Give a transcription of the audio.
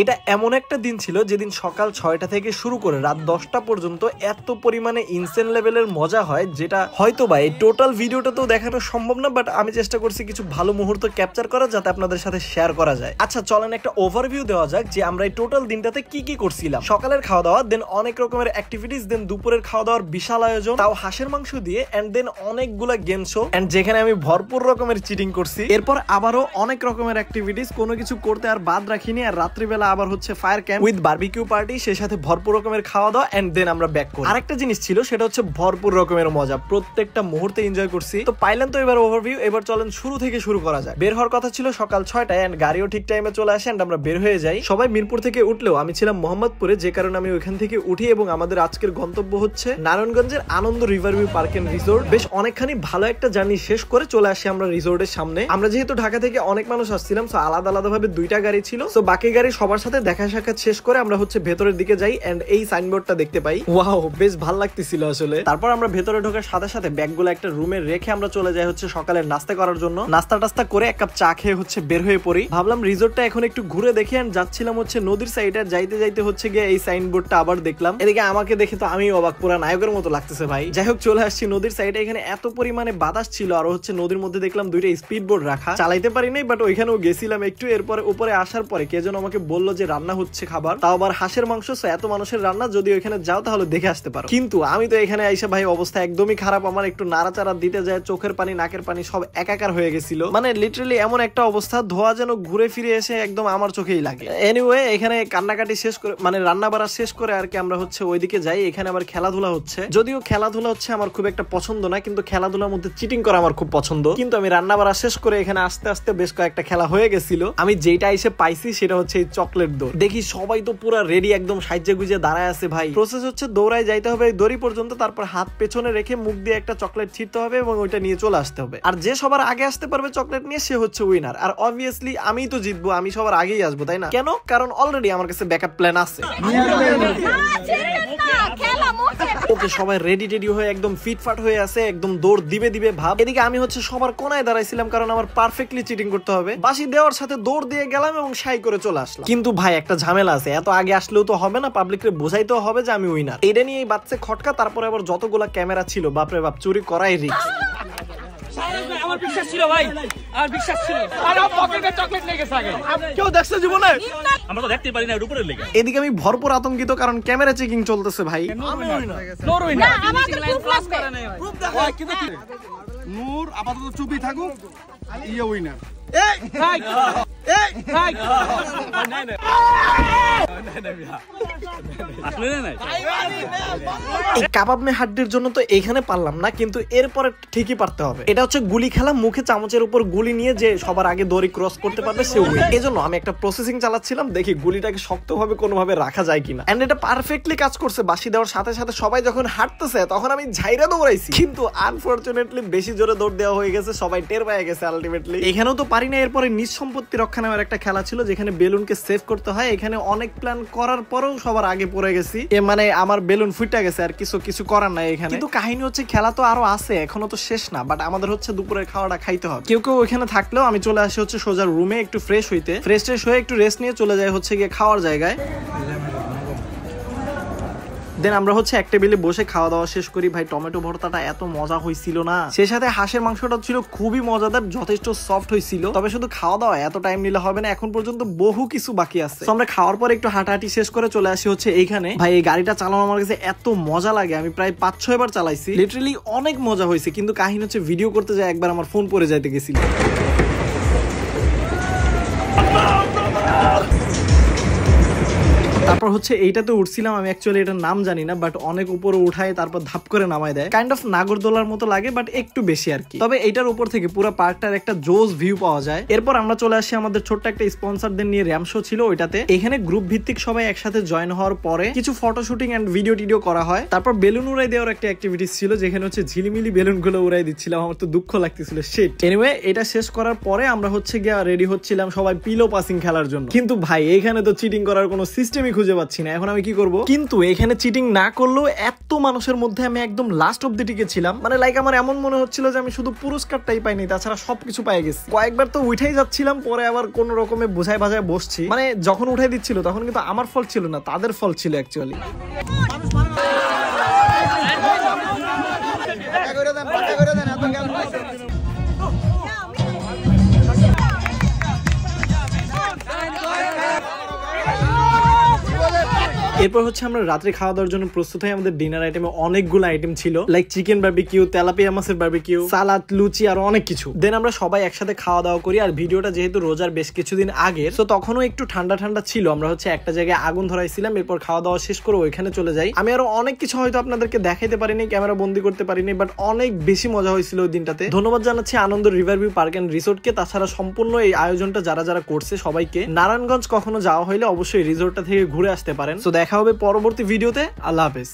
এটা এমন একটা দিন ছিল যেদিন সকাল 6টা থেকে শুরু করে রাত 10টা পর্যন্ত এত পরিমাণে ইনসেন লেভেলের মজা হয়, যেটা হয়তো বা এই টোটাল ভিডিওটা তো দেখানো সম্ভব না, বাট আমি চেষ্টা করছি কিছু ভালো মুহূর্ত ক্যাপচার করা যাতে আপনাদের সাথে শেয়ার করা যায়। আচ্ছা চলেন একটা ওভারভিউ দেওয়া যাক যে আমরা এই টোটাল দিনটাতে কি কি করছিলাম। সকালের খাওয়া দাওয়া, দেন অনেক রকমের অ্যাক্টিভিটিস, দেন দুপুরের খাওয়া দাওয়ার বিশাল আয়োজন, তাও হাঁসের মাংস দিয়ে, এন্ড দেন অনেকগুলা গেম শো, এন্ড যেখানে আমি ভরপুর রকমের চিটিং করছি। এরপর আবারও অনেক রকমের অ্যাক্টিভিটিস, কোনো কিছু করতে আর বাদ রাখিনি। আর রাত্রিবেলা আবার হচ্ছে fire camp with barbecue party, সেই সাথে ভরপুর রকমের খাওয়া দাওয়া, এন্ড দেন আমরা ব্যাক করি। আরেকটা জিনিস ছিল সেটা হচ্ছে ভরপুর রকমের মজা, প্রত্যেকটা মুহূর্তে এনজয় করছি। তো পাইলেন তো এবার ওভারভিউ, এবার চলেন শুরু থেকে শুরু করা যায়। বের হওয়ার কথা ছিল সকাল 6টায়, এন্ড গাড়িও ঠিক টাইমে চলে আসে, এন্ড আমরা বের হয়ে যাই। সবাই মিরপুর থেকে উঠলেও আমি ছিলাম মোহাম্মদপুরে, যে কারণে আমি ওইখান থেকে উঠি এবং আমাদের আজকের গন্তব্য হচ্ছে নারায়ণগঞ্জের আনন্দ রিভারভিউ পার্ক এন্ড রিসোর্ট। বেশ অনেকখানি ভালো একটা জার্নি শেষ করে চলে আসি আমরা রিসোর্টের সামনে। আমরা যেহেতু ঢাকা থেকে অনেক মানুষ আসছিলাম, সো আলাদা আলাদা ভাবে দুইটা গাড়ি ছিল, সো বাকি গাড়ি সবার সাথে দেখা সাক্ষাৎ শেষ করে আমরা হচ্ছে ভেতরের দিকে যাই, এন্ড এই সাইনবোর্ডটা দেখতে পাই। ওয়াও, বেশ ভালো লাগতেছিল আসলে। তারপর আমরা ভেতরে ঢোকার সাথে সাথে ব্যাগগুলো একটা রুমে রেখে আমরা চলে যাই হচ্ছে সকালের নাস্তা করার জন্য। নাস্তা টাস্তা করে এক কাপ চা খেয়ে হচ্ছে বের হয়ে পড়ি। ভাবলাম রিসোর্টটা এখন একটু ঘুরে দেখি, এন্ড যাচ্ছিলাম হচ্ছে নদীর সাইডে। যাইতে যাইতে হচ্ছে গিয়ে এই সাইনবোর্ডটা আবার দেখলাম। এদিকে আমাকে দেখে তো আমি অবাক, পুরা নায়কের মতো লাগতেছে ভাই। যাই হোক চলে আসছি নদীর সাইডে। এখানে এত পরিমাণে বাতাস ছিল, আর হচ্ছে নদীর মধ্যে দেখলাম দুইটা স্পিড বোর্ড রাখা। চালাইতে পারি নাই, বাট ওইখানেও গেছিলাম একটু। এরপরে উপরে আসার পরে কে যেন আমাকে বললো যে রান্না হচ্ছে খাবার, তাও আবার হাঁসের মাংস। এত মানুষের রান্না, যদি ওইখানে যাও তাহলে দেখে আসতে পারো। কিন্তু আমি তো এখানে আইসা ভাই অবস্থা একদমই খারাপ। আমার একটু নাড়াচাড়া দিতে যায়, চোখের পানি নাকের পানি সব একাকার হয়ে গেছিল। মানে লিটারালি এমন একটা অবস্থা, ধোয়া যেন ঘুরে ফিরে এসে একদম আমার চোখেই লাগে। এনিওয়ে এখানে কান্নাকাটি শেষ করে, মানে রান্না বাড়া শেষ করে আর কি আমরা হচ্ছে ওইদিকে যাই। এখানে আবার খেলাধুলা হচ্ছে, যদিও খেলাধুলা হচ্ছে আমার খুব একটা পছন্দ না, কিন্তু খেলাধুলার মধ্যে চিটিং করা আমার খুব পছন্দ। কিন্তু আমি রান্না বাড়া শেষ করে এখানে আস্তে আস্তে বেশ কয়েকটা খেলা হয়ে গেছিল। আমি যেটা এসে পাইছি সেটা হচ্ছে এই চকলেট দৌড়। দেখি সবাই তো পুরো রেডি, একদম সাইজে গুজে দাঁড়ায় আছে ভাই। প্রসেস হচ্ছে দৌড়ায় যাইতে হবে দড়ি পর্যন্ত, তারপর হাত পেছনে রেখে মুখ দিয়ে একটা চকলেট ছিঁড়তে হবে এবং ওইটা নিয়ে চলে আসতে হবে। আর যে সবার আগে আসতে পারবে চকলেট নিয়ে, সে হচ্ছে উইনার। আর অবভিয়াসলি আমি তো জিতবো, আমি সবার আগেই আসবো, তাই না? কেন? কারণ অলরেডি আমার কাছে ব্যাকআপ প্ল্যান আছে। ওকে, সবাই রেডি টেডি হয়ে একদম ফিটফাট হয়ে আছে, একদম দৌড় দিবে দিবে ভাব। এদিকে আমি হচ্ছে সবার কোনায় দাঁড়াইছিলাম, কারণ আমার পারফেক্টলি চিটিং করতে হবে। বাসি দেওয়ার সাথে দৌড় দিয়ে গেলাম এবং সাই করে চলে আসলাম। কিন্তু ভাই একটা ঝামেলা আছে, এত আগে আসলেও তো হবে না, পাবলিকরে বোঝাইতেও হবে যে আমি উইনার। এটা নিয়ে বাচ্চা খটকা। তারপরে আবার যতগুলা ক্যামেরা ছিল, বাপরে বাপ, চুরি করাই রিস্ক। আমার বিশ্বাস ছিল ভাই, আমার বিশ্বাস ছিল। আর পকেটে চকলেট লেগেছে আগে। কেউ দেখছে জীবনে? আমরা তো দেখতে পারি না, উপরে লেগে। এদিকে আমি ভরপুর আতঙ্কিত, কারণ ক্যামেরা চেকিং চলতেছে ভাই। নূর আপাতত চুপি থাকুক, ইয়ে উইনার। কাবাব মে হাড্ডির জন্য তো এখানে পারলাম না, কিন্তু এরপরে ঠিকই পারতে হবে। এটা হচ্ছে গুলি খেলা, মুখে চামচের উপর গুলি নিয়ে যে সবার আগে দড়ি ক্রস করতে পারবে সে উইন। এজন্য আমি একটা প্রসেসিং চালাচ্ছিলাম, দেখি গুলিটাকে শক্তভাবে কোনোভাবে রাখা যায় কিনা। এন্ড এটা পারফেক্টলি কাজ করছে। বাঁশি দেওয়ার সাথে সাথে সবাই যখন হাঁটতেছে, তখন আমি ঝাইরা দৌড়াইছি, কিন্তু আনফরচুনেটলি বেশি জোরে দৌড় দেওয়া হয়ে গেছে, সবাই টের পেয়ে গেছে আলটিমেটলি। এখানেও তো পারি না। এরপরে নিজ সম্পত্তি রক্ষা নামের একটা খেলা ছিল, যেখানে বেলুনকে সেভ করতে হয়। এখানে অনেক প্ল্যান করার পরেও সবার আগে পড়ে গেছি। মানে আমার বেলুন ফুটা গেছে, আর কিছু করার নাই এখানে। কিন্তু কাহিনী হচ্ছে খেলা তো আরো আছে, এখনো তো শেষ না। বাট আমাদের হচ্ছে দুপুরের খাওয়াটা খাইতে হবে। কেউ কেউ ওইখানে থাকলেও আমি চলে আসি হচ্ছে সোজা রুমে একটু ফ্রেশ হইতে। ফ্রেশ হয়ে একটু রেস্ট নিয়ে চলে যায় হচ্ছে গিয়ে খাওয়ার জায়গায়। দেন আমরা হচ্ছে এক টেবিলে বসে খাওয়া দাওয়া শেষ করি। ভাই টমেটো ভর্তাটা এত মজা হয়েছিল না, সেই সাথে হাঁসের মাংসটা ছিল খুবই মজাদার, যথেষ্ট সফট হয়েছিল। তবে শুধু খাওয়া দাওয়া এত টাইম নিলে হবে না, এখন পর্যন্ত বহু কিছু বাকি আছে। আমরা খাওয়ার পর একটু হাঁটাহাঁটি শেষ করে চলে আসি হচ্ছে এইখানে। ভাই এই গাড়িটা চালানো আমার কাছে এত মজা লাগে, আমি প্রায় 5-6 বার চালাইছি। লিটারালি অনেক মজা হয়েছে, কিন্তু কাহিনী হচ্ছে ভিডিও করতে যায় একবার আমার ফোন পড়ে যাইতে গেছিল। তারপর হচ্ছে এইটাতে উঠছিলাম আমি, অ্যাকচুয়ালি এটার নাম জানি না, বাট অনেক উপরে উঠায় তারপর ধাপ করে নামায় দেয়। কাইন্ড অফ নাগরদোলার মতো লাগে, বাট একটু বেশি আর কি। তবে এইটার উপর থেকে পুরো পার্কটার একটা জোস ভিউ পাওয়া যায়। এরপর আমরা চলে আসি আমাদের ছোট্ট একটা স্পন্সরদের নিয়ে র্যাম শো ছিল ওইটাতে। এখানে গ্রুপ ভিত্তিক সবাই একসাথে জয়েন হওয়ার পরে কিছু ফটো শুটিং এন্ড ভিডিও টিডিও করা হয়। তারপর বেলুন উড়াই দেওয়ার একটা অ্যাক্টিভিটিস ছিল, যেখানে হচ্ছে ঝিলিমিলি বেলুন গুলো উড়াই দিচ্ছিলাম। আমার তো দুঃখ লাগতেছিল শিট। এনিওয়ে এটা শেষ করার পরে আমরা হচ্ছে গিয়ে রেডি হচ্ছিলাম সবাই পিলো পাসিং খেলার জন্য। কিন্তু ভাই এখানে তো চিটিং করার কোনো সিস্টেমই খুঁজে পাচ্ছি না, এখন আমি কি করব? কিন্তু এখানে চিটিং না করলেও এত মানুষের মধ্যে আমি একদম লাস্ট অব্দি টিকে ছিলাম। মানে লাইক আমার এমন মনে হচ্ছিল যে আমি শুধু পুরস্কারটাই পাইনি, তাছাড়া সবকিছু পাই গেছি। কয়েকবার তো উঠাই যাচ্ছিলাম, পরে আবার কোন রকমে বোঝায় বাজায় বসছি। মানে যখন উঠাই দিচ্ছিল তখন কিন্তু আমার ফল ছিল না, তাদের ফল ছিল অ্যাকচুয়ালি। এরপর হচ্ছে আমরা রাত্রে খাওয়া দাওয়ার জন্য প্রস্তুত হই। আমাদের ডিনার আইটেমে অনেকগুলো আইটেম ছিল, লাইক চিকেন বারবিকিউ, তেলাপিয়া মাছের বারবিকিউ, সালাদ, লুচি আর অনেক কিছু। দেন আমরা সবাই একসাথে খাওয়া দাওয়া করি। আর ভিডিওটা যেহেতু রোজার বেশ কিছুদিন আগের, তো তখনও একটু ঠান্ডা ঠান্ডা ছিল। আমরা হচ্ছে একটা জায়গায় আগুন ধরাইছিলাম, এরপর খাওয়া দাওয়া শেষ করে ওইখানে চলে যাই। আমি আরো অনেক কিছু হয়তো আপনাদেরকে দেখাইতে পারিনি, ক্যামেরা বন্দি করতে পারিনি, বাট অনেক বেশি মজা হয়েছিল ওই দিনটাতে। ধন্যবাদ জানাচ্ছি আনন্দ রিভারভিউ পার্ক এন্ড রিসোর্টকে, তাছাড়া সম্পূর্ণ এই আয়োজনটা যারা যারা করছে সবাইকে। নারায়ণগঞ্জ কখনো যাওয়া হইলে অবশ্যই রিসোর্টটা থেকে ঘুরে আসতে পারেন। তো দেখা হবে পরবর্তী ভিডিওতে। আল্লাহ হাফেজ।